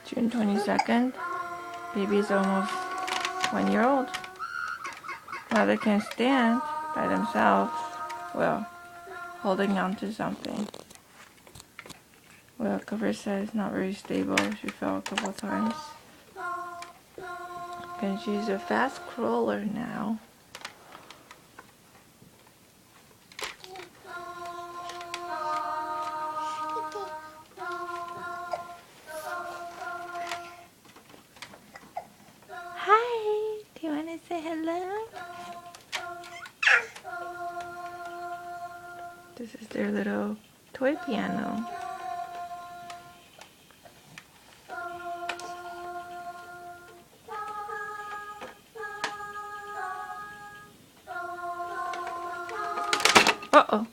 June 22nd. Baby's almost 1 year old. Now they can stand by themselves. Well, holding on to something. Well, Carissa is not very stable. She fell a couple times. And she's a fast crawler now. Hi, do you want to say hello? This is their little toy piano. Uh-oh.